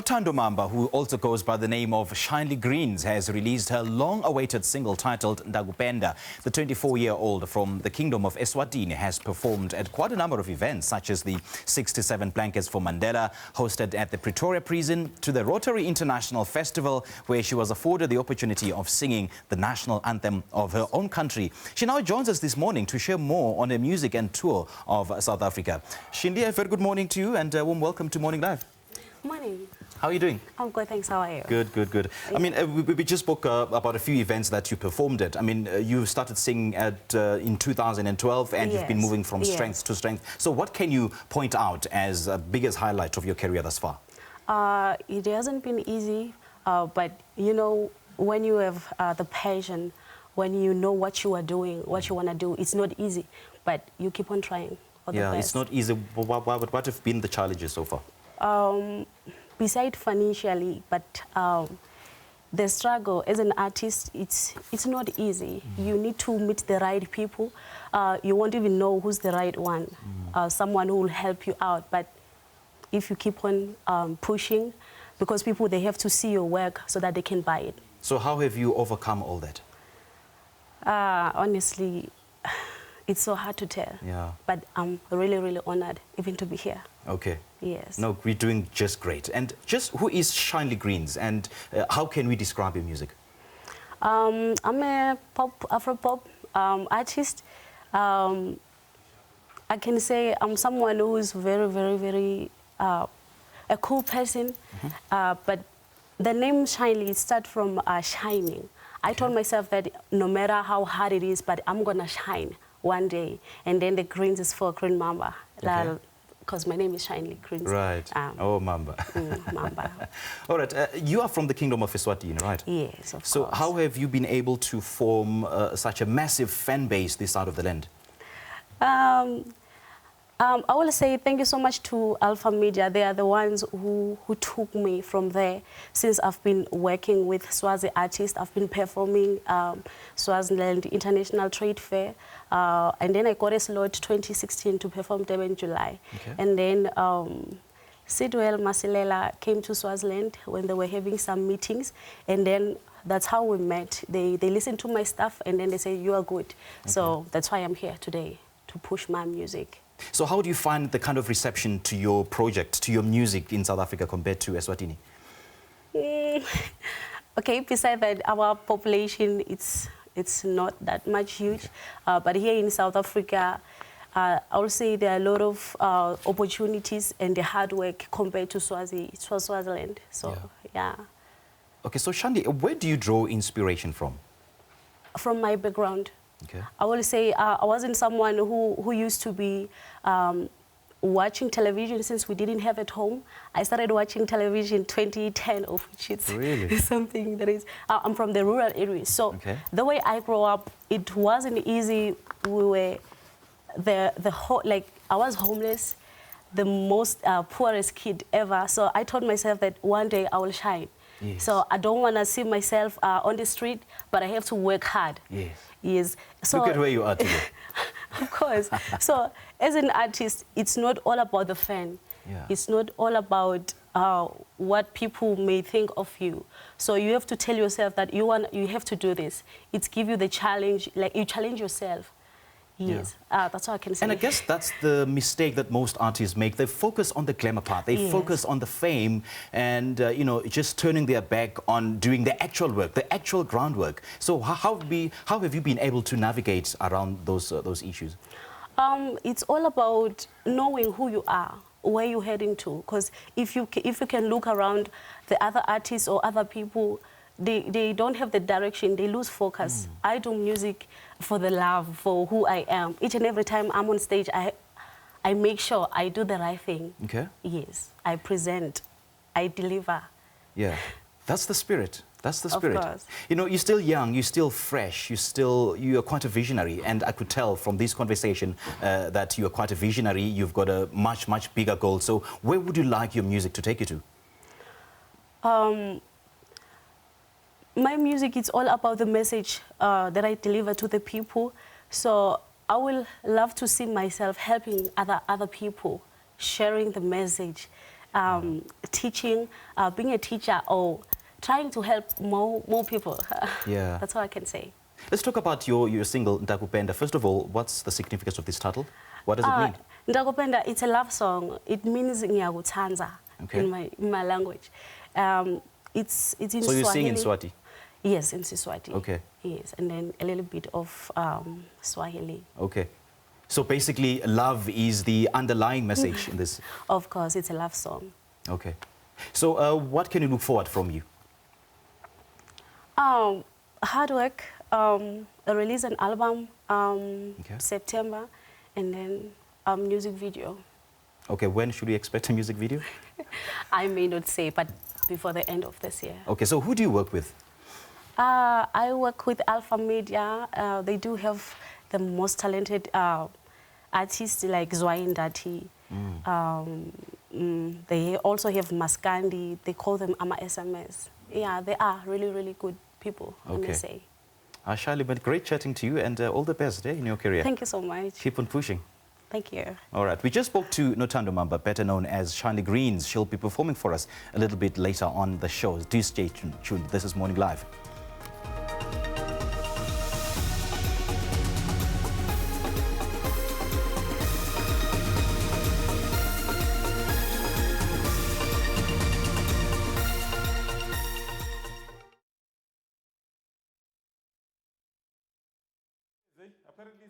Nothando Mamba, who also goes by the name of Shinely Greenz, has released her long-awaited single titled Ntakupenda. The 24-year-old from the Kingdom of Eswatini has performed at quite a number of events, such as the 67 Blankets for Mandela, hosted at the Pretoria Prison, to the Rotary International Festival, where she was afforded the opportunity of singing the national anthem of her own country. She now joins us this morning to share more on her music and tour of South Africa. Shinely, a very good morning to you and a warm welcome to Morning Live. Morning. How are you doing? I'm good, thanks. How are you? Good, good, good. I mean, we just spoke about a few events that you performed at. I mean, you started singing at in 2012 and you've been moving from strength to strength. So what can you point out as the biggest highlight of your career thus far? It hasn't been easy, but, you know, when you have the passion, when you know what you are doing, what you want to do, it's not easy, but you keep on trying. Yeah, it's not easy. What have been the challenges so far? Besides financially, but the struggle as an artist, it's not easy. You need to meet the right people. You won't even know who's the right one, someone who will help you out. But if you keep on pushing, because people, they have to see your work so that they can buy it. So how have you overcome all that? Honestly, it's so hard to tell. Yeah. But I'm really, really honored even to be here. Okay. Yes. No, we're doing just great. And just who is Shinely Greenz and how can we describe your music? I'm a Afro-pop artist. I can say I'm someone who is very, very, very a cool person. But the name Shinely starts from shining. I told myself that no matter how hard it is, but I'm gonna shine one day. And then the Greenz is for Green Mamba. Because my name is Shinely Greenz. Right. Oh, Mamba. Mamba. All right. You are from the Kingdom of Eswatini, right? Yes, of course. So how have you been able to form such a massive fan base this side of the land? I will say thank you so much to Alpha Media. They are the ones who took me from there. Since I've been working with Swazi artists, I've been performing Swaziland International Trade Fair. And then I got a slot 2016 to perform there in July. And then Sidwell Masilela came to Swaziland when they were having some meetings. And then that's how we met. They listened to my stuff and then they said, you are good. So that's why I'm here today, to push my music. So how do you find the kind of reception to your project, to your music in South Africa compared to Eswatini? Okay, besides that, our population, it's not that much huge. But here in South Africa, I would say there are a lot of opportunities and the hard work compared to Swaziland. So, yeah. Okay, so Shinely, where do you draw inspiration from? From my background. Okay. I will say I wasn't someone who used to be watching television since we didn't have it home. I started watching television 2010, of which it's really? Something that is... I'm from the rural area, so the way I grew up, it wasn't easy. We were like, I was homeless, the most poorest kid ever. So I told myself that one day I will shine. Yes. So I don't want to see myself on the street, but I have to work hard. Yes. Yes. So, look at where you are today. Of course. So as an artist, it's not all about the fan. Yeah. It's not all about what people may think of you. So you have to tell yourself that you have to do this. It's give you the challenge, like you challenge yourself. Yes, that's what I can say. And I guess that's the mistake that most artists make. They focus on the glamour part. They focus on the fame and, you know, just turning their back on doing the actual work, the actual groundwork. So how have you been able to navigate around those issues? It's all about knowing who you are, where you're heading to. Because if you can look around the other artists or other people, they don't have the direction, they lose focus. I do music for the love, for who I am. Each and every time I'm on stage, I make sure I do the right thing. Okay. Yes, I present, I deliver. Yeah, that's the spirit. That's the spirit. Of course. You know, you're still young, you're still fresh, you are quite a visionary, and I could tell from this conversation that you are quite a visionary. You've got a much, much bigger goal. So where would you like your music to take you to? My music is all about the message that I deliver to the people. So I will love to see myself helping other people, sharing the message, teaching, being a teacher, or trying to help more people. Yeah. That's all I can say. Let's talk about your single, Ntakupenda. First of all, what's the significance of this title? What does it mean? Ntakupenda, it's a love song. It means ngiyakuthandza in my language. It's in Swahili. So you sing in Swati? Yes, in Swati. Okay. Yes, and then a little bit of Swahili. Okay. So basically, love is the underlying message in this? Of course, it's a love song. Okay. So what can you look forward from you? Hard work, release an album September, and then a music video. Okay, when should we expect a music video? I may not say, but before the end of this year. Okay, so who do you work with? I work with Alpha Media. They do have the most talented artists like Zwayindati. They also have Maskandi. They call them Ama SMS. Yeah, they are really, really good people, I may say. Shinely, but great chatting to you, and all the best in your career. Thank you so much. Keep on pushing. Thank you. All right, we just spoke to Nothando Mamba, better known as Shinely Greenz. She'll be performing for us a little bit later on the show. Do stay tuned. This is Morning Live. Apparently,